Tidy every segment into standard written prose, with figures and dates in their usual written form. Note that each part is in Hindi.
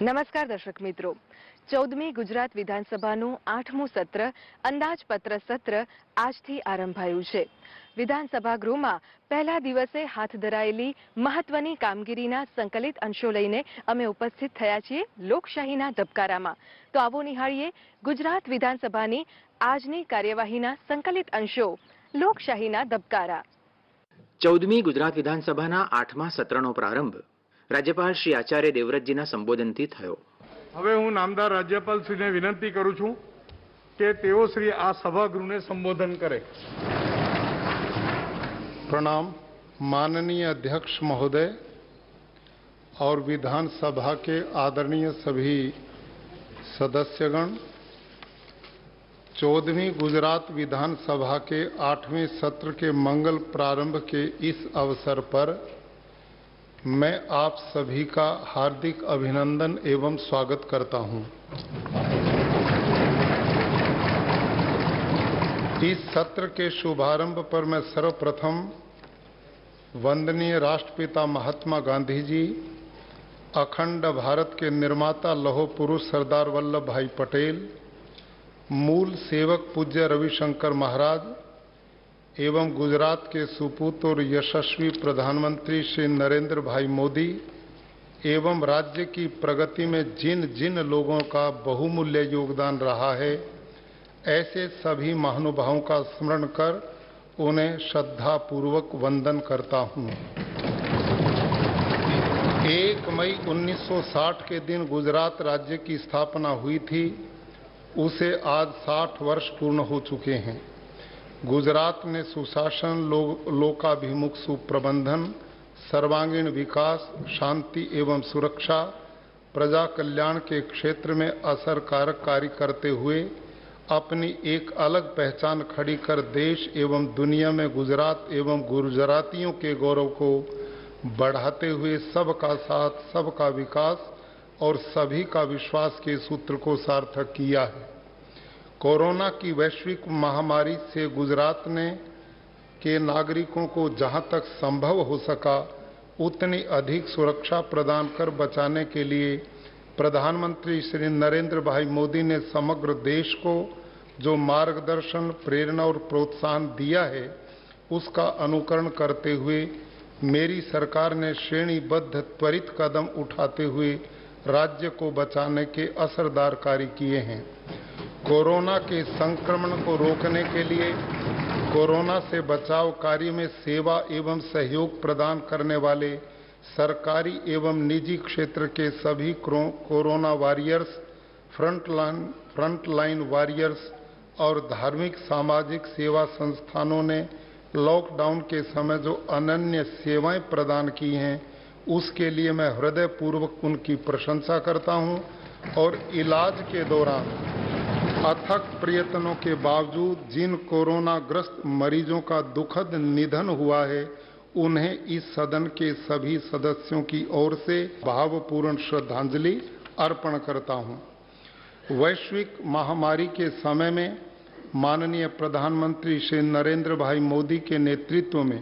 નમસ્કાર દર્શક મિત્રો, 14મી ગુજરાત વિધાનસભાનું 8મું સત્ર અંદાજપત્ર સત્ર આજથી આરંભાયું છે. વિધાનસભા ગૃહમાં પહેલા દિવસે હાથ ધરાયેલી મહત્વની કામગીરીના સંકલિત અંશો લઈને અમે ઉપસ્થિત થયા છીએ લોકશાહીના ધબકારામાં. તો આવો નિહાળીએ ગુજરાત વિધાનસભાની આજની કાર્યવાહીના સંકલિત અંશો લોકશાહીના ધબકારા. 14મી ગુજરાત વિધાનસભાના 8મા સત્રનો પ્રારંભ રાજ્યપાલ શ્રી આચાર્ય દેવવ્રતજીના સંબોધનથી થયો. હવે હું નામદાર રાજ્યપાલશ્રીને વિનંતી કરું છું કે તેઓ શ્રી આ સભાગૃહને સંબોધન કરે. प्रणाम माननीय अध्यक्ष महोदय और विधानसभा के आदरणीय सभी सदस्यगण, 14वीं गुजरात विधानसभा के 8वें सत्र के मंगल प्रारंभ के इस अवसर पर मैं आप सभी का हार्दिक अभिनंदन एवं स्वागत करता हूं. इस सत्र के शुभारंभ पर मैं सर्वप्रथम वंदनीय राष्ट्रपिता महात्मा गांधी जी, अखंड भारत के निर्माता लौह पुरुष सरदार वल्लभ भाई पटेल, मूल सेवक पूज्य रविशंकर महाराज एवं गुजरात के सुपूत और यशस्वी प्रधानमंत्री श्री नरेंद्र भाई मोदी एवं राज्य की प्रगति में जिन जिन लोगों का बहुमूल्य योगदान रहा है, ऐसे सभी महानुभावों का स्मरण कर उन्हें श्रद्धापूर्वक वंदन करता हूं. 1 मई 1960 के दिन गुजरात राज्य की स्थापना हुई थी. उसे आज 60 वर्ष पूर्ण हो चुके हैं. गुजरात ने सुशासन, लोकाभिमुख सुप्रबंधन, सर्वांगीण विकास, शांति एवं सुरक्षा, प्रजा कल्याण के क्षेत्र में असरकारक कार्य करते हुए अपनी एक अलग पहचान खड़ी कर देश एवं दुनिया में गुजरात एवं गुजरातियों के गौरव को बढ़ाते हुए सबका साथ, सबका विकास और सभी का विश्वास के सूत्र को सार्थक किया है. कोरोना की वैश्विक महामारी से गुजरात ने के नागरिकों को जहां तक संभव हो सका उतनी अधिक सुरक्षा प्रदान कर बचाने के लिए प्रधानमंत्री श्री नरेंद्र भाई मोदी ने समग्र देश को जो मार्गदर्शन, प्रेरणा और प्रोत्साहन दिया है, उसका अनुकरण करते हुए मेरी सरकार ने श्रेणीबद्ध त्वरित कदम उठाते हुए राज्य को बचाने के असरदार कार्य किए हैं. कोरोना के संक्रमण को रोकने के लिए कोरोना से बचाव कार्य में सेवा एवं सहयोग प्रदान करने वाले सरकारी एवं निजी क्षेत्र के सभी कोरोना वॉरियर्स, फ्रंटलाइन वॉरियर्स और धार्मिक सामाजिक सेवा संस्थानों ने लॉकडाउन के समय जो अनन्य सेवाएं प्रदान की हैं, उसके लिए मैं हृदयपूर्वक उनकी प्रशंसा करता हूं. और इलाज के दौरान अथक प्रयत्नों के बावजूद जिन कोरोनाग्रस्त मरीजों का दुखद निधन हुआ है, उन्हें इस सदन के सभी सदस्यों की ओर से भावपूर्ण श्रद्धांजलि अर्पण करता हूं. वैश्विक महामारी के समय में माननीय प्रधानमंत्री श्री नरेंद्र भाई मोदी के नेतृत्व में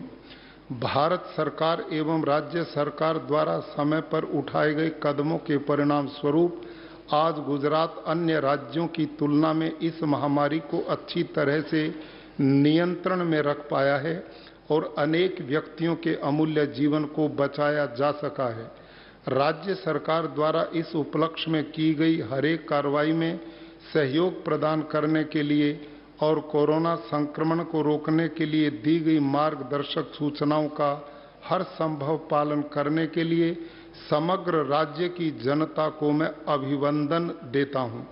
भारत सरकार एवं राज्य सरकार द्वारा समय पर उठाए गए कदमों के परिणाम स्वरूप आज गुजरात अन्य राज्यों की तुलना में इस महामारी को अच्छी तरह से नियंत्रण में रख पाया है और अनेक व्यक्तियों के अमूल्य जीवन को बचाया जा सका है. राज्य सरकार द्वारा इस उपलक्ष्य में की गई हर एक कार्रवाई में सहयोग प्रदान करने के लिए और कोरोना संक्रमण को रोकने के लिए दी गई मार्गदर्शक सूचनाओं का हर संभव पालन करने के लिए समग्र राज्य की जनता को मैं अभिनंदन देता हूं.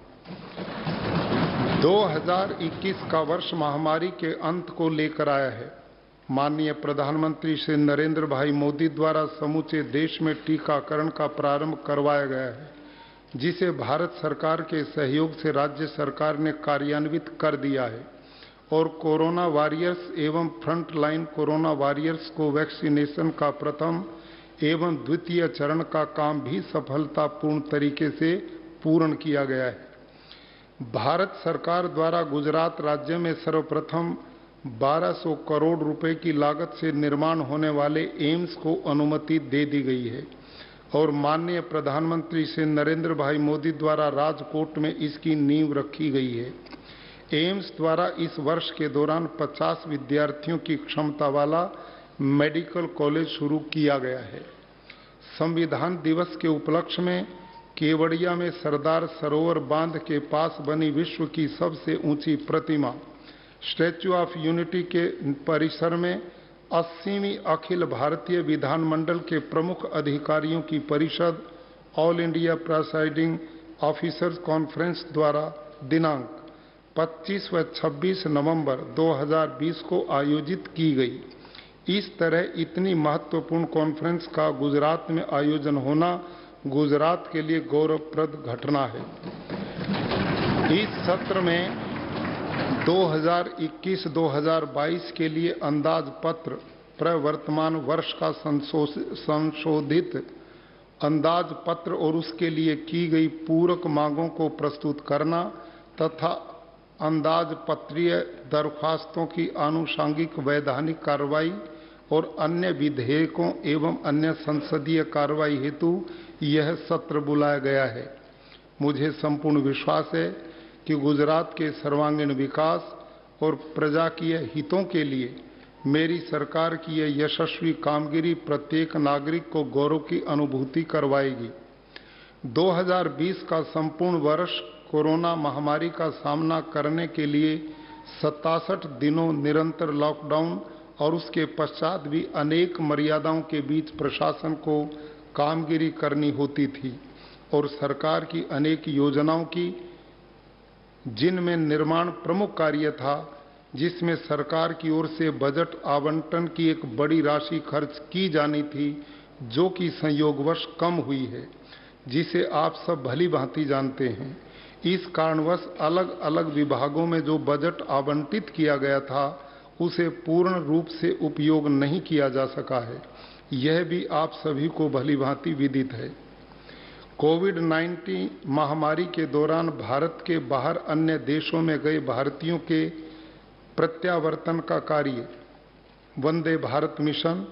2021 का वर्ष महामारी के अंत को लेकर आया है. माननीय प्रधानमंत्री श्री नरेंद्र भाई मोदी द्वारा समूचे देश में टीकाकरण का प्रारंभ करवाया गया है, जिसे भारत सरकार के सहयोग से राज्य सरकार ने कार्यान्वित कर दिया है. और कोरोना वॉरियर्स एवं फ्रंटलाइन कोरोना वॉरियर्स को वैक्सीनेशन का प्रथम एवं द्वितीय चरण का काम भी सफलतापूर्ण तरीके से पूर्ण किया गया है. भारत सरकार द्वारा गुजरात राज्य में सर्वप्रथम 1200 करोड़ रुपए की लागत से निर्माण होने वाले एम्स को अनुमति दे दी गई है. और माननीय प्रधानमंत्री श्री नरेंद्र भाई मोदी द्वारा राजकोट में इसकी नींव रखी गई है। एम्स द्वारा इस वर्ष के दौरान 50 विद्यार्थियों की क्षमता वाला मेडिकल कॉलेज शुरू किया गया है। संविधान दिवस के उपलक्ष्य में केवड़िया में सरदार सरोवर बांध के पास बनी विश्व की सबसे ऊंची प्रतिमा स्टैच्यू ऑफ यूनिटी के परिसर में 80वीं अखिल भारतीय विधानमंडल के प्रमुख अधिकारियों की परिषद all India presiding officers conference द्वारा दिनांक 25 व 26 नवंबर 2020 को आयोजित की गई। इस तरह इतनी महत्वपूर्ण कॉन्फ्रेंस का गुजरात में आयोजन होना गुजरात के लिए गौरवप्रद घटना है। इस सत्र में 2021-2022 के लिए अंदाजपत्र प्रवर्तमान वर्ष का संशोधित अंदाजपत्र और उसके लिए की गई पूरक मांगों को प्रस्तुत करना तथा अंदाजपत्रीय दरख्वास्तों की आनुषंगिक वैधानिक कार्रवाई और अन्य विधेयकों एवं अन्य संसदीय कार्रवाई हेतु यह सत्र बुलाया गया है। मुझे संपूर्ण विश्वास है कि गुजरात के सर्वांगीण विकास और प्रजाकीय हितों के लिए मेरी सरकार की यह यशस्वी कामगिरी प्रत्येक नागरिक को गौरव की अनुभूति करवाएगी। 2020 का संपूर्ण वर्ष कोरोना महामारी का सामना करने के लिए 67 दिनों निरंतर लॉकडाउन और उसके पश्चात भी अनेक मर्यादाओं के बीच प्रशासन को कामगिरी करनी होती थी और सरकार की अनेक योजनाओं की जिनमें निर्माण प्रमुख कार्य था, जिसमें सरकार की ओर से बजट आवंटन की एक बड़ी राशि खर्च की जानी थी, जो कि संयोगवश कम हुई है, जिसे आप सब भली भांति जानते हैं। इस कारणवश अलग अलग विभागों में जो बजट आवंटित किया गया था उसे पूर्ण रूप से उपयोग नहीं किया जा सका है। यह भी आप सभी को भली भांति विदित है। कोविड-19 महामारी के दौरान भारत के बाहर अन्य देशों में गए भारतीयों के प्रत्यावर्तन का कार्य वंदे भारत मिशन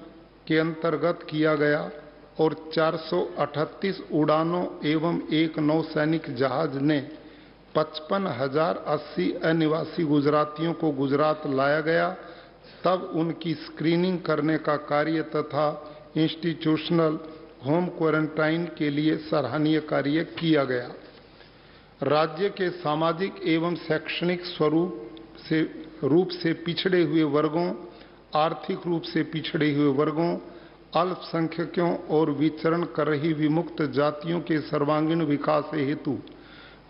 के अंतर्गत किया गया और 438 उड़ानों एवं एक नौसैनिक जहाज ने 55,080 अनिवासी गुजरातियों को गुजरात लाया गया। तब उनकी स्क्रीनिंग करने का कार्य तथा इंस्टीट्यूशनल होम क्वारंटाइन के लिए सराहनीय कार्य किया गया। राज्य के सामाजिक एवं शैक्षणिक रूप से पिछड़े हुए वर्गों, आर्थिक रूप से पिछड़े हुए वर्गों, अल्पसंख्यकों और विचरण कर रही विमुक्त जातियों के सर्वांगीण विकास हेतु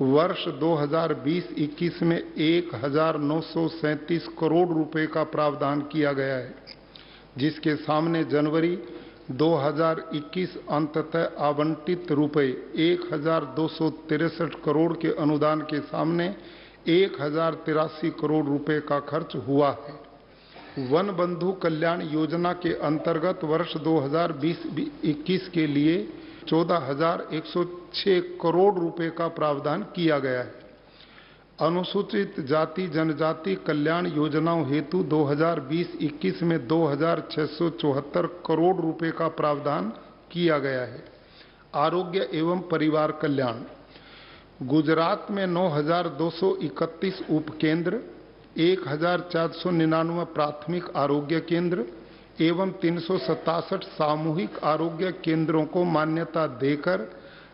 वर्ष 2020-21 में 1,937 करोड़ रुपए का प्रावधान किया गया है, जिसके सामने जनवरी 2021 अंततः आवंटित रुपए 1,263 करोड़ के अनुदान के सामने 1,083 करोड़ रुपए का खर्च हुआ है। वन बंधु कल्याण योजना के अंतर्गत वर्ष 2020-21 के लिए 14,106 करोड़ रुपए का प्रावधान किया गया है। अनुसूचित जाति जनजाति कल्याण योजनाओं हेतु 2020-21 में 2,674 करोड़ रुपए का प्रावधान किया गया है। आरोग्य एवं परिवार कल्याण गुजरात में 9,231 उपकेंद्र, 1,499 प्राथमिक आरोग्य केंद्र एवं 367 सामूहिक आरोग्य केंद्रों को मान्यता देकर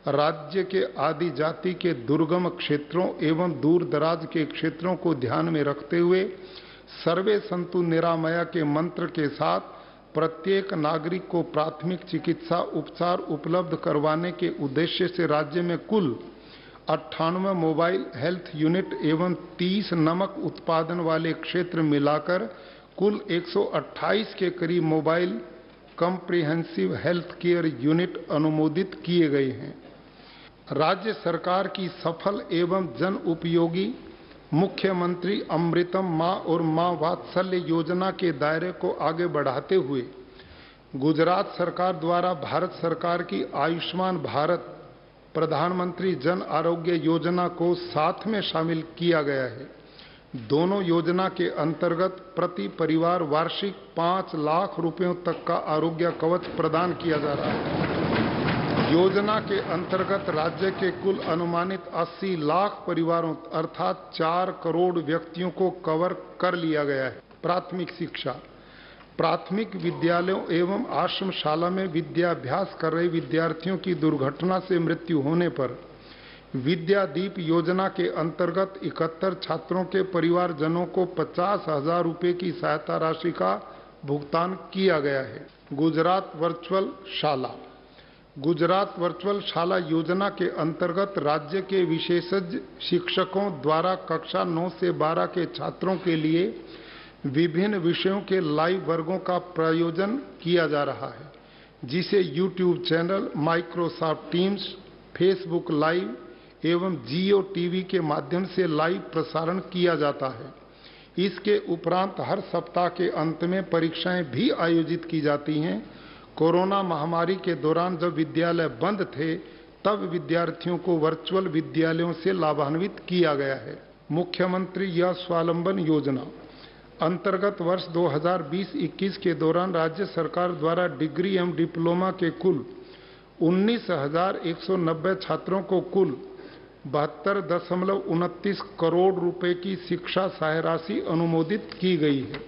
राज्य के आदि जाति के दुर्गम क्षेत्रों एवं दूर दराज के क्षेत्रों को ध्यान में रखते हुए सर्वे संतु निरामया के मंत्र के साथ प्रत्येक नागरिक को प्राथमिक चिकित्सा उपचार उपलब्ध करवाने के उद्देश्य से राज्य में कुल 98 मोबाइल हेल्थ यूनिट एवं 30 नमक उत्पादन वाले क्षेत्र मिलाकर कुल 128 के करीब mobile comprehensive health care unit अनुमोदित किए गए हैं। राज्य सरकार की सफल एवं जन उपयोगी मुख्यमंत्री अमृतम मां और मां वात्सल्य योजना के दायरे को आगे बढ़ाते हुए गुजरात सरकार द्वारा भारत सरकार की आयुष्मान भारत प्रधानमंत्री जन आरोग्य योजना को साथ में शामिल किया गया है। दोनों योजना के अंतर्गत प्रति परिवार वार्षिक 5 लाख रुपयों तक का आरोग्य कवच प्रदान किया जा रहा है। योजना के अंतर्गत राज्य के कुल अनुमानित 80 लाख परिवारों अर्थात 4 करोड़ व्यक्तियों को कवर कर लिया गया है। प्राथमिक शिक्षा, प्राथमिक विद्यालयों एवं आश्रम शाला में विद्याभ्यास कर रहे विद्यार्थियों की दुर्घटना से मृत्यु होने पर विद्यादीप योजना के अंतर्गत 71 छात्रों के परिवारजनों को 50,000 रुपये की सहायता राशि का भुगतान किया गया है। गुजरात वर्चुअल शाला, गुजरात वर्चुअल शाला योजना के अंतर्गत राज्य के विशेषज्ञ शिक्षकों द्वारा कक्षा 9 से 12 के छात्रों के लिए विभिन्न विषयों के लाइव वर्गों का प्रायोजन किया जा रहा है, जिसे YouTube channel, Microsoft teams, Facebook live एवं जियो टीवी के माध्यम से लाइव प्रसारण किया जाता है। इसके उपरांत हर सप्ताह के अंत में परीक्षाएं भी आयोजित की जाती हैं। कोरोना महामारी के दौरान जब विद्यालय बंद थे तब विद्यार्थियों को वर्चुअल विद्यालयों से लाभान्वित किया गया है। मुख्यमंत्री यह स्वावलंबन योजना अंतर्गत वर्ष 2020-21 के दौरान राज्य सरकार द्वारा डिग्री एवं डिप्लोमा के कुल 19,190 छात्रों को कुल 72.29 करोड़ रुपए की शिक्षा सहाय राशि अनुमोदित की गई है।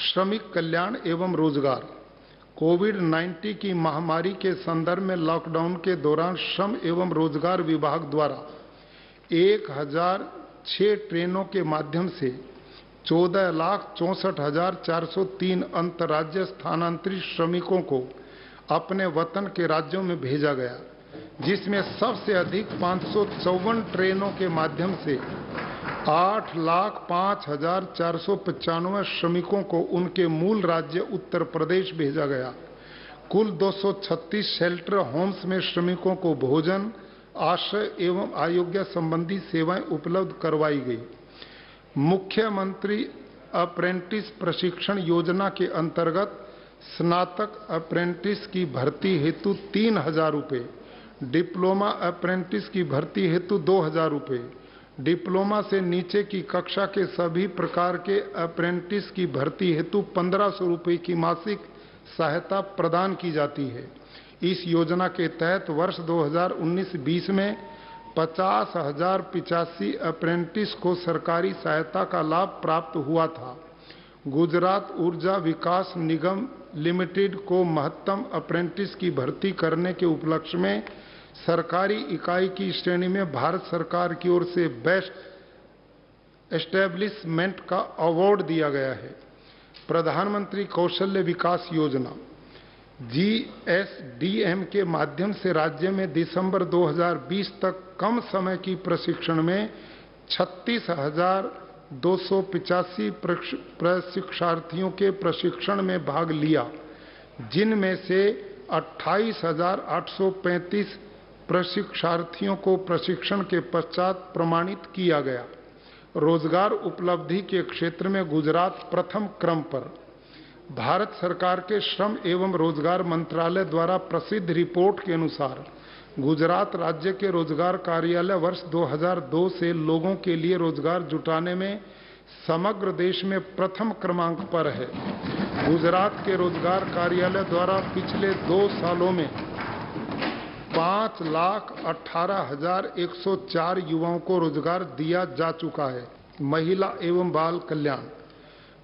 श्रमिक कल्याण एवं रोजगार, कोविड-19 की महामारी के संदर्भ में लॉकडाउन के दौरान श्रम एवं रोजगार विभाग द्वारा 1006 ट्रेनों के माध्यम से 14,64,403 अंतर्राज्य स्थानांतरित श्रमिकों को अपने वतन के राज्यों में भेजा गया, जिसमें सबसे अधिक 554 ट्रेनों के माध्यम से 8,05,495 श्रमिकों को उनके मूल राज्य उत्तर प्रदेश भेजा गया। कुल 236 शेल्टर होम्स में श्रमिकों को भोजन, आश्रय एवं आरोग्य संबंधी सेवाएं उपलब्ध करवाई गई। मुख्यमंत्री अप्रेंटिस प्रशिक्षण योजना के अंतर्गत स्नातक अप्रेंटिस की भर्ती हेतु 3,000 रुपये, डिप्लोमा अप्रेंटिस की भर्ती हेतु 2,000 रुपये, डिप्लोमा से नीचे की कक्षा के सभी प्रकार के अप्रेंटिस की भर्ती हेतु 1,500 रुपये की मासिक सहायता प्रदान की जाती है। इस योजना के तहत वर्ष 2019-20 में 50,085 अप्रेंटिस को सरकारी सहायता का लाभ प्राप्त हुआ था। गुजरात ऊर्जा विकास निगम लिमिटेड को महत्तम अप्रेंटिस की भर्ती करने के उपलक्ष्य में सरकारी इकाई की श्रेणी में भारत सरकार की ओर से बेस्ट एस्टेब्लिशमेंट का अवार्ड दिया गया है। प्रधानमंत्री कौशल्य विकास योजना GSDM के माध्यम से राज्य में दिसंबर 2020 तक कम समय की प्रशिक्षण में 36,285 प्रशिक्षार्थियों के प्रशिक्षण में भाग लिया, जिनमें से 28,835 प्रशिक्षार्थियों को प्रशिक्षण के पश्चात प्रमाणित किया गया। रोजगार उपलब्धि के क्षेत्र में गुजरात प्रथम क्रम पर। भारत सरकार के श्रम एवं रोजगार मंत्रालय द्वारा प्रसिद्ध रिपोर्ट के अनुसार गुजरात राज्य के रोजगार कार्यालय वर्ष 2002 से लोगों के लिए रोजगार जुटाने में समग्र देश में प्रथम क्रमांक पर है। गुजरात के रोजगार कार्यालय द्वारा पिछले 2 सालों में 5,18,104 युवाओं को रोजगार दिया जा चुका है। महिला एवं बाल कल्याण,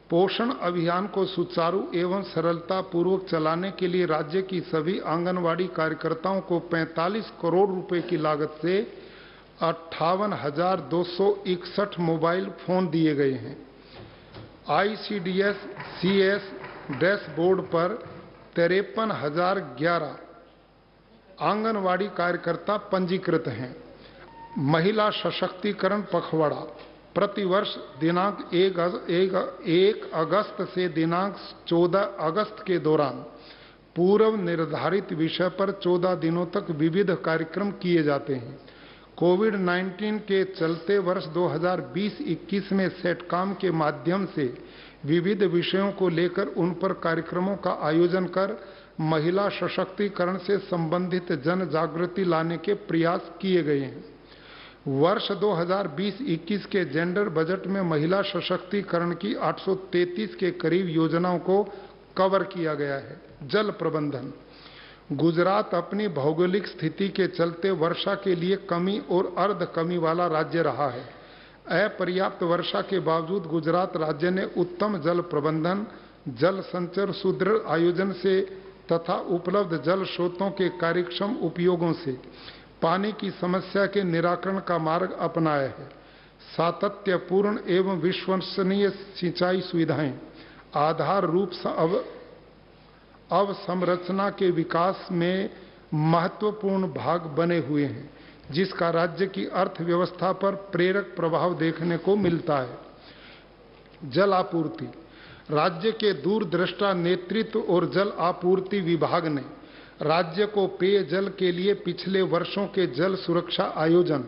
पोषण अभियान को सुचारू एवं सरलता पूर्वक चलाने के लिए राज्य की सभी आंगनवाड़ी कार्यकर्ताओं को 45 करोड़ रुपए की लागत से 58,261 मोबाइल फोन दिए गए हैं। ICDS CS डैशबोर्ड पर 53,011 आंगनवाड़ी कार्यकर्ता पंजीकृत हैं। महिला सशक्तिकरण पखवाड़ा प्रतिवर्ष दिनांक 1 अगस्त से दिनांक 14 अगस्त के दौरान पूर्व निर्धारित विषय पर 14 दिनों तक विविध कार्यक्रम किए जाते हैं। कोविड-19 के चलते वर्ष 2020-21 में सेटकॉम के माध्यम से विविध विषयों को लेकर उन पर कार्यक्रमों का आयोजन कर महिला सशक्तिकरण से संबंधित जन जागृति लाने के प्रयास किए गए हैं। वर्ष 2020-21 के जेंडर बजट में महिला सशक्तिकरण की 833 के करीब योजनाओं को कवर किया गया है। जल प्रबंधन, गुजरात अपनी भौगोलिक स्थिति के चलते वर्षा के लिए कमी और अर्ध कमी वाला राज्य रहा है। अपर्याप्त वर्षा के बावजूद गुजरात राज्य ने उत्तम जल प्रबंधन, जल संचय सुदृढ़ आयोजन से तथा उपलब्ध जल स्रोतों के कार्यक्षम उपयोगों से पानी की समस्या के निराकरण का मार्ग अपनाया है। सातत्यपूर्ण एवं विश्वसनीय सिंचाई सुविधाएं आधार रूप अवसंरचना के विकास में महत्वपूर्ण भाग बने हुए हैं, जिसका राज्य की अर्थव्यवस्था पर प्रेरक प्रभाव देखने को मिलता है। जल आपूर्ति। राज्य के दूरदृष्टा नेतृत्व और जल आपूर्ति विभाग ने राज्य को पेयजल के लिए पिछले वर्षों के जल सुरक्षा आयोजन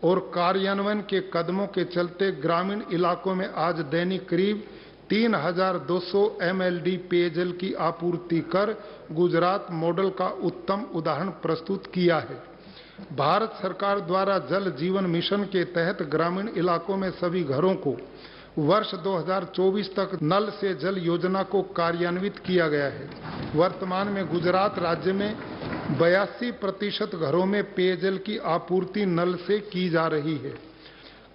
और कार्यान्वयन के कदमों के चलते ग्रामीण इलाकों में आज दैनिक करीब 3200 MLD पेयजल की आपूर्ति कर गुजरात मॉडल का उत्तम उदाहरण प्रस्तुत किया है। भारत सरकार द्वारा जल जीवन मिशन के तहत ग्रामीण इलाकों में सभी घरों को वर्ष 2024 तक नल से जल योजना को कार्यान्वित किया गया है। वर्तमान में गुजरात राज्य में 82% घरों में पेयजल की आपूर्ति नल से की जा रही है।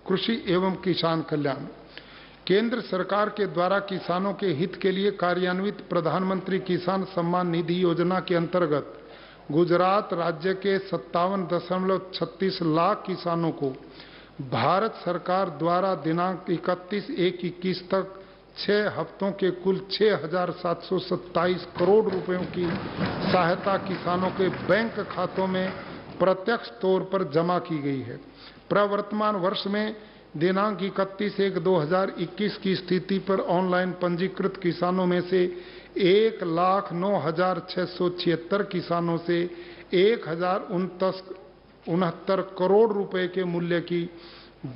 कृषि एवं किसान कल्याण। केंद्र सरकार के द्वारा किसानों के हित के लिए कार्यान्वित प्रधानमंत्री किसान सम्मान निधि योजना के अंतर्गत गुजरात राज्य के 57.36 लाख किसानों को भारत सरकार द्वारा दिनांक 31/1/21 तक 6 हफ्तों के कुल 6,727 करोड़ रुपयों की सहायता किसानों के बैंक खातों में प्रत्यक्ष तौर पर जमा की गई है। प्रवर्तमान वर्ष में दिनांक 31/1/2021 की स्थिति पर ऑनलाइन पंजीकृत किसानों में से 1,09,676 किसानों से 1,069 करोड़ रुपए के मूल्य की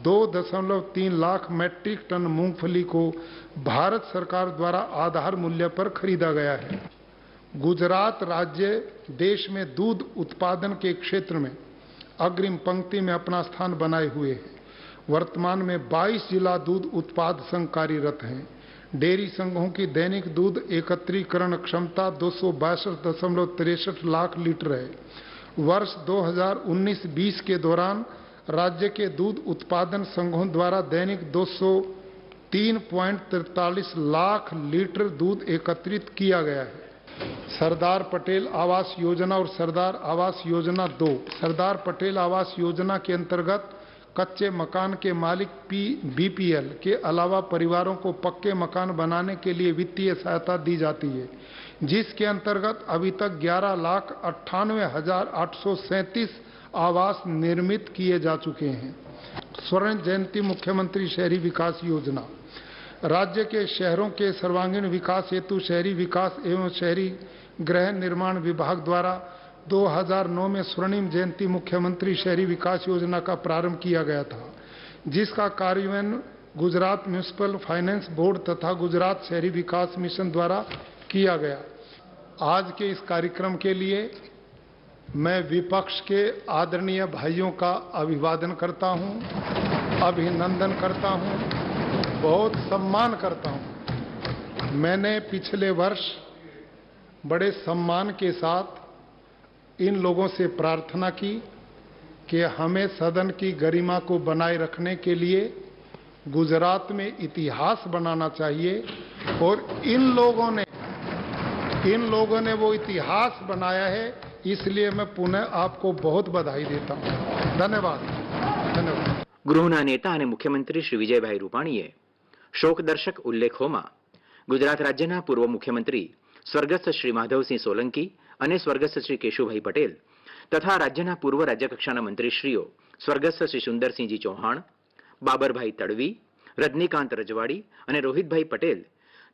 2.3 लाख मैट्रिक टन मूंगफली को भारत सरकार द्वारा आधार मूल्य पर खरीदा गया है। गुजरात राज्य देश में दूध उत्पादन के क्षेत्र में अग्रिम पंक्ति में अपना स्थान बनाए हुए है। वर्तमान में 22 जिला दूध उत्पाद संघ कार्यरत हैं। डेयरी संघों की दैनिक दूध एकत्रीकरण क्षमता 262.63 लाख लीटर है। वर्ष 2019-20 के दौरान राज्य के दूध उत्पादन संघों द्वारा दैनिक 203.43 लाख लीटर दूध एकत्रित किया गया है। सरदार पटेल आवास योजना और सरदार आवास योजना 2। सरदार पटेल आवास योजना के अंतर्गत कच्चे मकान के मालिक BPL के अलावा परिवारों को पक्के मकान बनाने के लिए वित्तीय सहायता दी जाती है, जिसके अंतर्गत अभी तक 11,98,837 आवास निर्मित किए जा चुके हैं। स्वर्ण जयंती मुख्यमंत्री शहरी विकास योजना। राज्य के शहरों के सर्वांगीण विकास हेतु शहरी विकास एवं शहरी गृह निर्माण विभाग द्वारा 2009 में स्वर्णिम जयंती मुख्यमंत्री शहरी विकास योजना का प्रारंभ किया गया था, जिसका कार्यान्वयन गुजरात म्युनिसिपल फाइनेंस बोर्ड तथा गुजरात शहरी विकास मिशन द्वारा किया गया। आज के इस कार्यक्रम के लिए मैं विपक्ष के आदरणीय भाइयों का अभिवादन करता हूं, अभिनंदन करता हूं, बहुत सम्मान करता हूं। मैंने पिछले वर्ष बड़े सम्मान के साथ इन लोगों से प्रार्थना की कि हमें सदन की गरिमा को बनाए रखने के लिए गुजरात में इतिहास बनाना चाहिए, और इन लोगों ने वो इतिहास बनाया है। इसलिए मैं पुनः आपको बहुत बधाई देता हूं। धन्यवाद। ગૃહના નેતા અને મુખ્યમંત્રી શ્રી વિજયભાઈ રૂપાણીએ શોકદર્શક ઉલ્લેખોમાં ગુજરાત રાજ્યના પૂર્વ મુખ્યમંત્રી સ્વર્ગસ્થ શ્રી માધવસિંહ સોલંકી અને સ્વર્ગસ્થ શ્રી કેશુભાઈ પટેલ તથા રાજ્યના પૂર્વ રાજ્યકક્ષાના મંત્રીશ્રીઓ સ્વર્ગસ્થ શ્રી સુંદરસિંહજી ચૌહાણ, બાબરભાઈ તડવી, રજનીકાંત રજવાડી અને રોહિતભાઈ પટેલ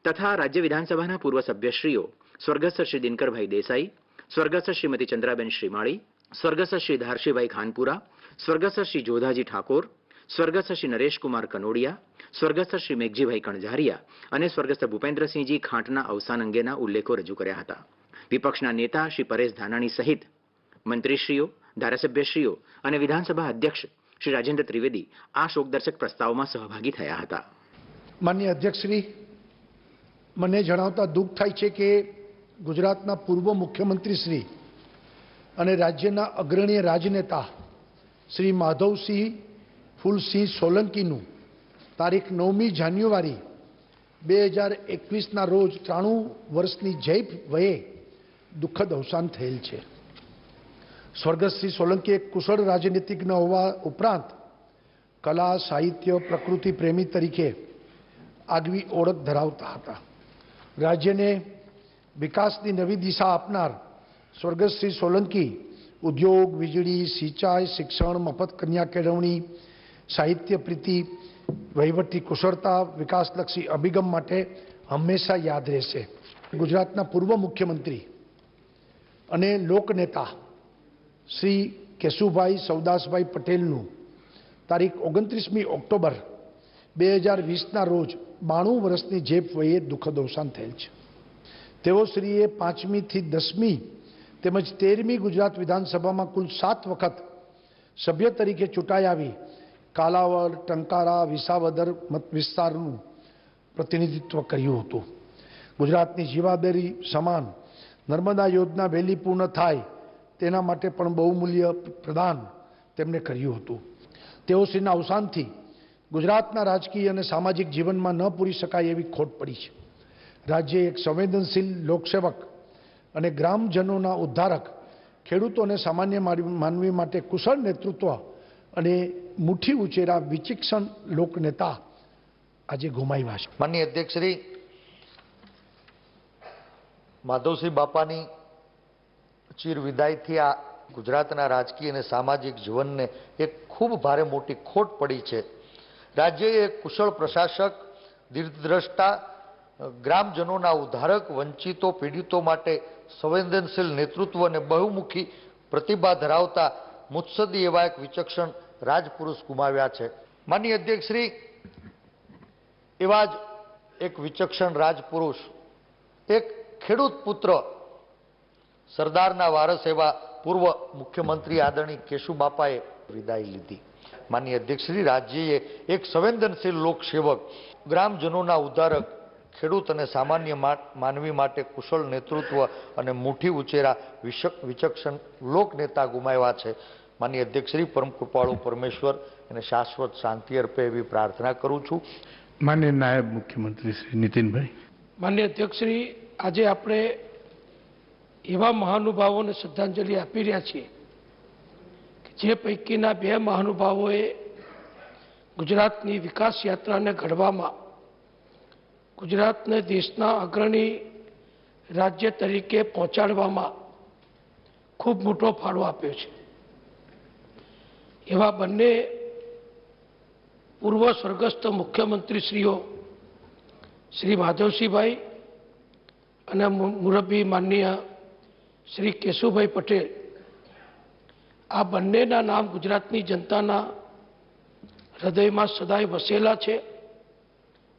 તથા રાજ્ય વિધાનસભાના પૂર્વ સભ્યશ્રીઓ સ્વર્ગસ્થ શ્રી દિનકરભાઈ દેસાઈ, સ્વર્ગસ્થ શ્રીમતી ચંદ્રાબેન શ્રીમાળી, સ્વર્ગસ્થ શ્રી ધારશીભાઈ ખાનપુરા, સ્વર્ગસ્થ શ્રી જોધાજી ઠાકોર, સ્વર્ગસ્થ શ્રી નરેશકુમાર કનોડિયા, સ્વર્ગસ્થ શ્રી મેઘજીભાઈ કણઝારિયા અને સ્વર્ગસ્થ ભૂપેન્દ્રસિંહજી ખાંટના અવસાન અંગેના ઉલ્લેખો રજૂ કર્યા હતા. વિપક્ષના નેતા શ્રી પરેશ ધાનાણી સહિત મંત્રીશ્રીઓ, ધારાસભ્યશ્રીઓ અને વિધાનસભા અધ્યક્ષ શ્રી રાજેન્દ્ર ત્રિવેદી આ શોકદર્શક પ્રસ્તાવમાં સહભાગી થયા હતા. માનનીય અધ્યક્ષશ્રી, મને જણાવતા દુઃખ થાય છે કે ગુજરાતના પૂર્વ મુખ્યમંત્રી શ્રી અને રાજ્યના અગ્રણીય રાજનેતા શ્રી માધવસિંહ ફૂલસિંહ સોલંકીનું તારીખ 9મી જાન્યુઆરી 2021ના રોજ 93 વર્ષની જૈપ વયે દુઃખદ અવસાન થયેલ છે. સ્વર્ગસ્થ શ્રી સોલંકી એક કુશળ રાજનીતિજ્ઞ હોવા ઉપરાંત કલા, સાહિત્ય, પ્રકૃતિ પ્રેમી તરીકે આગવી ઓળખ ધરાવતા હતા. રાજ્યને વિકાસની નવી દિશા આપનાર સ્વર્ગસ્થ શ્રી સોલંકી ઉદ્યોગ, વીજળી, સિંચાઈ, શિક્ષણ, મફત કન્યા કેળવણી, સાહિત્ય પ્રીતિ, વહીવટી કુશળતા, વિકાસલક્ષી અભિગમ માટે હંમેશા યાદ રહેશે. ગુજરાતના પૂર્વ મુખ્યમંત્રી અને લોકનેતા શ્રી કેશુભાઈ સવદાસભાઈ પટેલનું તારીખ 29મી ઓક્ટોબર 2020ના રોજ 92 વર્ષની જૈપ વયે દુઃખદ અવસાન થયેલ છે. તેઓ શ્રીએ 5મી થી 10મી તેમજ 13મી ગુજરાત વિધાનસભામાં કુલ 7 વખત સભ્ય તરીકે ચૂંટાઈ આવી કાલાવડ, ટંકારા, વિસાવદર મત વિસ્તારનું પ્રતિનિધિત્વ કર્યું હતું. ગુજરાતની જીવાદોરી સમાન નર્મદા યોજના વહેલી પૂર્ણ થાય તેના માટે પણ બહુમૂલ્ય પ્રદાન તેમણે કર્યું હતું. તેઓ શ્રીના અવસાનથી ગુજરાતના રાજકીય અને સામાજિક જીવનમાં ન પૂરી શકાય એવી ખોટ પડી છે. રાજ્ય એક સંવેદનશીલ લોકસેવક અને ગ્રામજનોના ઉદ્ધારક, ખેડૂતો અને સામાન્ય માનવી માટે કુશળ નેતૃત્વ અને મુઠ્ઠી ઉચેરા વિચક્ષણ લોકનેતા આજે ગુમાવ્યા છે. માનનીય અધ્યક્ષ શ્રી, માધવસિંહ બાપાની ચીર વિદાયથી આ ગુજરાતના રાજકીય અને સામાજિક જીવનને એક ખૂબ ભારે મોટી ખોટ પડી છે. રાજ્યએ એક કુશળ પ્રશાસક, દીર્ઘદ્રષ્ટા, ગ્રામજનોના ઉદ્ધારક, વંચિતો પીડિતો માટે સંવેદનશીલ નેતૃત્વ અને બહુમુખી પ્રતિભા ધરાવતા મુત્સદી એવા એક વિચક્ષણ રાજપુરુષ ગુમાવ્યા છે. માનનીય અધ્યક્ષ શ્રી, એવા જ એક વિચક્ષણ રાજપુરુષ, એક ખેડૂત પુત્ર, સરદારના વારસ એવા પૂર્વ મુખ્યમંત્રી આદરણીય કેશુબાપાએ વિદાય લીધી. માનનીય અધ્યક્ષ શ્રી, રાજ્યએ એક સંવેદનશીલ લોકસેવક, ગ્રામજનોના ઉદ્ધારક, ખેડૂત અને સામાન્ય માનવી માટે કુશળ નેતૃત્વ અને મુઠ્ઠી ઉચેરા વિચક્ષણ લોકનેતા ગુમાવ્યા છે. માનનીય અધ્યક્ષ શ્રી, પરમ કૃપાળુ પરમેશ્વર અને શાશ્વત શાંતિ અર્પે એવી પ્રાર્થના કરું છું. માનનીય નાયબ મુખ્યમંત્રી શ્રી નીતિનભાઈ. માનનીય અધ્યક્ષ શ્રી, આજે આપણે એવા મહાનુભાવોને શ્રદ્ધાંજલિ આપી રહ્યા છીએ કે જે પૈકીના 2 મહાનુભાવોએ ગુજરાતની વિકાસ યાત્રાને ઘડવામાં ગુજરાતને દેશના અગ્રણી રાજ્ય તરીકે પહોંચાડવામાં ખૂબ મોટો ફાળો આપ્યો છે. એવા બંને પૂર્વ સ્વર્ગસ્થ મુખ્યમંત્રીશ્રીઓ શ્રી માધવસિંહભાઈ અને મુરબ્બી માનનીય શ્રી કેશુભાઈ પટેલ, આ બંનેના નામ ગુજરાતની જનતાના હૃદયમાં સદાય વસેલા છે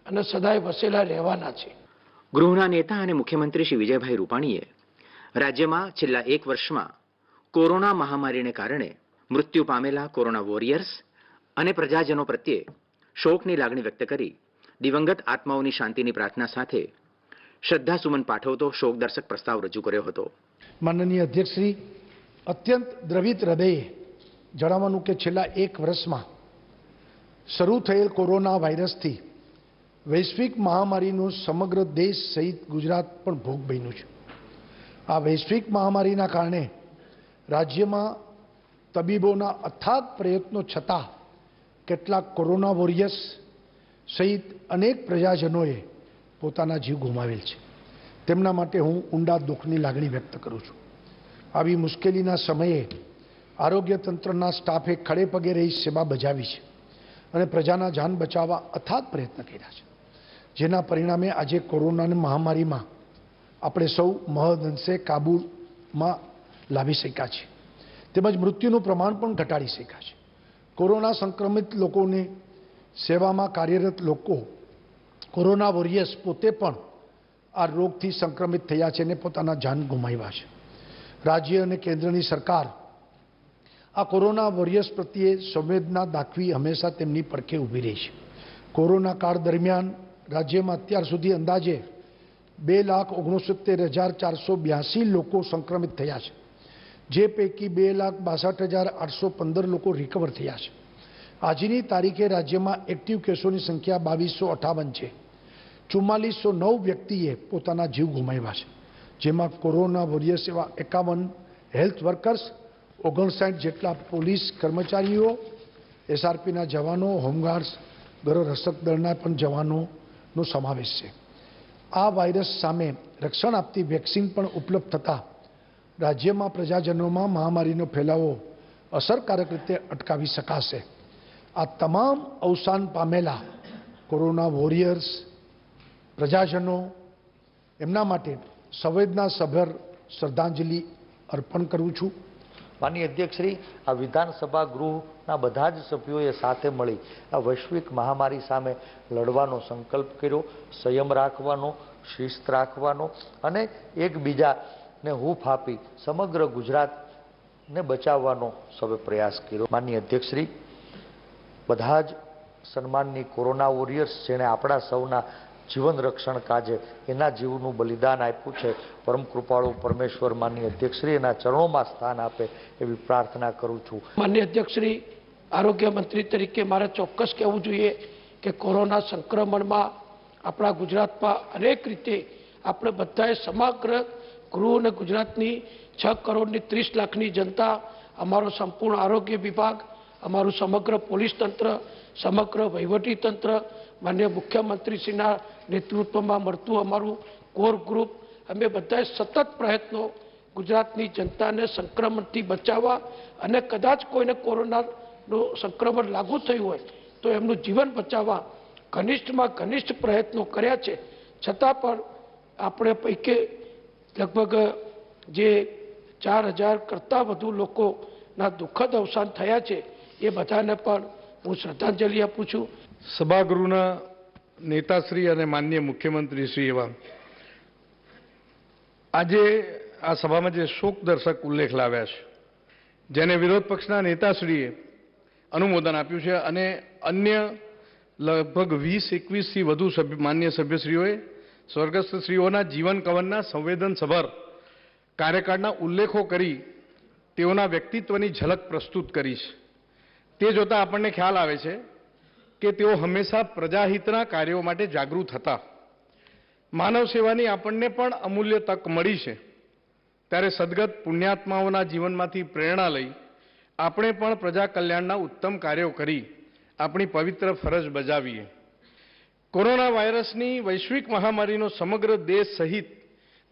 અને સદાય વસેલા રહેવાના છે. ગૃહના નેતા અને મુખ્યમંત્રી શ્રી વિજયભાઈ રૂપાણીએ રાજ્યમાં છેલ્લા 1 વર્ષમાં કોરોના મહામારીને કારણે મૃત્યુ પામેલા કોરોના વોરિયર્સ અને પ્રજાજનો પ્રત્યે શોકની લાગણી વ્યક્ત કરી દિવંગત આત્માઓની શાંતિની પ્રાર્થના સાથે શ્રદ્ધાસુમન પાઠવતો શોકદર્શક પ્રસ્તાવ રજૂ કર્યો હતો. માનનીય અધ્યક્ષશ્રી, અત્યંત દ્રવિત હૃદયે જણાવવાનું કે છેલ્લા 1 વર્ષમાં શરૂ થયેલ કોરોના વાયરસથી વૈશ્વિક મહામારીનો સમગ્ર દેશ સહિત ગુજરાત પણ ભોગ બન્યું છે. આ વૈશ્વિક મહામારીના કારણે રાજ્યમાં તબીબોના અથાગ પ્રયત્નો છતાં કેટલાક કોરોના વોરિયર્સ સહિત અનેક પ્રજાજનોએ પોતાના જીવ ગુમાવેલ છે. તેમના માટે હું ઊંડા દુઃખની લાગણી વ્યક્ત કરું છું. આવી મુશ્કેલીના સમયે આરોગ્ય તંત્રના સ્ટાફે ખડે પગે રહી સેવા બજાવી છે અને પ્રજાના જાન બચાવવા અથાગ પ્રયત્ન કર્યા છે, જેના પરિણામે આજે કોરોનાની મહામારીમાં આપણે સૌ મહદઅંશે કાબૂમાં લાવી શક્યા છીએ, તેમજ મૃત્યુનું પ્રમાણ પણ ઘટાડી શક્યા છે. કોરોના સંક્રમિત લોકોની સેવામાં કાર્યરત લોકો, કોરોના વોરિયર્સ પોતે પણ આ રોગથી સંક્રમિત થયા છે અને પોતાના જાન ગુમાવ્યા છે. રાજ્ય અને કેન્દ્રની સરકાર આ કોરોના વોરિયર્સ પ્રત્યે સંવેદના દાખવી હંમેશા તેમની પડખે ઊભી રહી છે. કોરોના કાળ દરમિયાન રાજ્યમાં અત્યાર સુધી અંદાજે 2,69,482 લોકો સંક્રમિત થયા છે, જે પૈકી 2,62,815 લોકો રિકવર થયા છે. આજની તારીખે રાજ્યમાં એક્ટિવ કેસોની સંખ્યા 2258 છે. 4409 વ્યક્તિએ પોતાના જીવ ગુમાવ્યા છે, જેમાં કોરોના વોરિયર્સ એવા 51 હેલ્થ વર્કર્સ, 59 જેટલા પોલીસ કર્મચારીઓ, એસઆરપીના જવાનો, હોમગાર્ડ્સ, ગૃહરક્ષક દળના પણ જવાનોનો સમાવેશ છે. આ વાયરસ સામે રક્ષણ આપતી વેક્સિન પણ ઉપલબ્ધ થતાં રાજ્યમાં પ્રજાજનોમાં મહામારીનો ફેલાવો અસરકારક રીતે અટકાવી શકાશે. આ તમામ અવસાન પામેલા કોરોના વોરિયર્સ, પ્રજાજનો, એમના માટે સંવેદનાસભર શ્રદ્ધાંજલિ અર્પણ કરું છું. માનનીય અધ્યક્ષશ્રી, આ વિધાનસભા ગૃહના બધા જ સભ્યોએ સાથે મળી આ વૈશ્વિક મહામારી સામે લડવાનો સંકલ્પ કર્યો, સંયમ રાખવાનો, શિસ્ત રાખવાનો અને એકબીજાને હૂંફ આપી સમગ્ર ગુજરાતને બચાવવાનો સૌએ પ્રયાસ કર્યો. માનનીય અધ્યક્ષશ્રી, બધા જ સન્માનની કોરોના વોરિયર્સ જેણે આપણા સૌના જીવન રક્ષણ કાજે એના જીવનું બલિદાન આપ્યું છે, પરમ કૃપાળુ પરમેશ્વર માનનીય અધ્યક્ષશ્રી એના ચરણોમાં સ્થાન આપે એવી પ્રાર્થના કરું છું. માનનીય અધ્યક્ષશ્રી, આરોગ્ય મંત્રી તરીકે મારે ચોક્કસ કહેવું જોઈએ કે કોરોના સંક્રમણમાં આપણા ગુજરાતમાં અનેક રીતે આપણે બધાએ સમગ્ર ગૃહ અને ગુજરાતની 6 કરોડની 30 લાખની જનતા, અમારો સંપૂર્ણ આરોગ્ય વિભાગ, અમારું સમગ્ર પોલીસ તંત્ર, સમગ્ર વહીવટી તંત્ર, માનનીય મુખ્યમંત્રીશ્રીના નેતૃત્વમાં મળતું અમારું કોર ગ્રુપ, અમે બધાએ સતત પ્રયત્નો ગુજરાતની જનતાને સંક્રમણથી બચાવવા અને કદાચ કોઈને કોરોનાનું સંક્રમણ લાગુ થયું હોય તો એમનું જીવન બચાવવા ઘનિષ્ઠમાં ઘનિષ્ઠ પ્રયત્નો કર્યા છે. છતાં પણ આપણે પૈકી લગભગ જે 4,000 કરતાં વધુ લોકોના દુઃખદ અવસાન થયા છે એ બધાને પણ હું શ્રદ્ધાંજલિ આપું છું. સભાગૃહના નેતાશ્રી અને માનનીય મુખ્યમંત્રીશ્રી એવા આજે આ સભામાં જે શોકદર્શક ઉલ્લેખ લાવ્યા છે, જેને વિરોધ પક્ષના નેતાશ્રીએ અનુમોદન આપ્યું છે અને અન્ય લગભગ 20-21થી વધુ માન્ય સભ્યશ્રીઓએ સ્વર્ગસ્થશ્રીઓના જીવન કવનના સંવેદનસભર કાર્યકાળના ઉલ્લેખો કરી તેઓના વ્યક્તિત્વની ઝલક પ્રસ્તુત કરી છે. તે જોતાં આપણને ખ્યાલ આવે છે કે તેઓ હંમેશા પ્રજાહિતના કાર્યો માટે જાગૃત હતા. માનવ સેવાની આપણને પણ અમૂલ્ય તક મળી છે, ત્યારે સદગત પુણ્યાત્માઓના જીવનમાંથી પ્રેરણા લઈ આપણે પણ પ્રજા કલ્યાણના ઉત્તમ કાર્યો કરી આપણી પવિત્ર ફરજ બજાવીએ. કોરોના વાયરસની વૈશ્વિક મહામારીનો સમગ્ર દેશ સહિત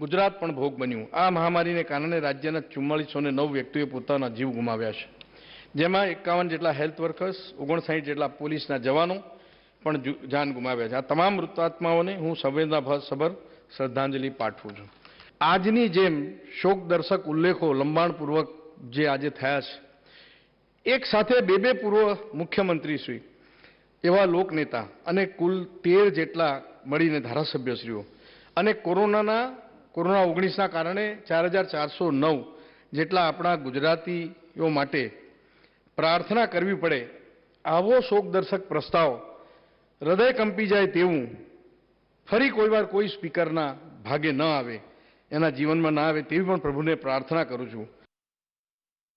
ગુજરાત પણ ભોગ બન્યું. આ મહામારીને કારણે રાજ્યના 4409 વ્યક્તિઓએ પોતાના જીવ ગુમાવ્યા છે, જેમાં 51 જેટલા હેલ્થ વર્કર્સ, 59 જેટલા પોલીસના જવાનો પણ જાન ગુમાવ્યા છે. આ તમામ મૃતાત્માઓને હું સંવેદનાસભર શ્રદ્ધાંજલિ પાઠવું છું. આજની જેમ શોકદર્શક ઉલ્લેખો લંબાણપૂર્વક જે આજે થયા છે, એક સાથે બે પૂર્વ મુખ્યમંત્રીશ્રી એવા લોકનેતા અને કુલ 13 જેટલા મળીને ધારાસભ્યશ્રીઓ અને કોરોના 19ના કારણે 4,409 જેટલા આપણા ગુજરાતીઓ માટે પ્રાર્થના કરવી પડે, આવો શોકદર્શક પ્રસ્તાવ હૃદય કંપી જાય તેવું ફરી કોઈ વાર કોઈ સ્પીકરના ભાગે ન આવે, એના જીવનમાં ન આવે તેવી પણ પ્રભુને પ્રાર્થના કરું છું.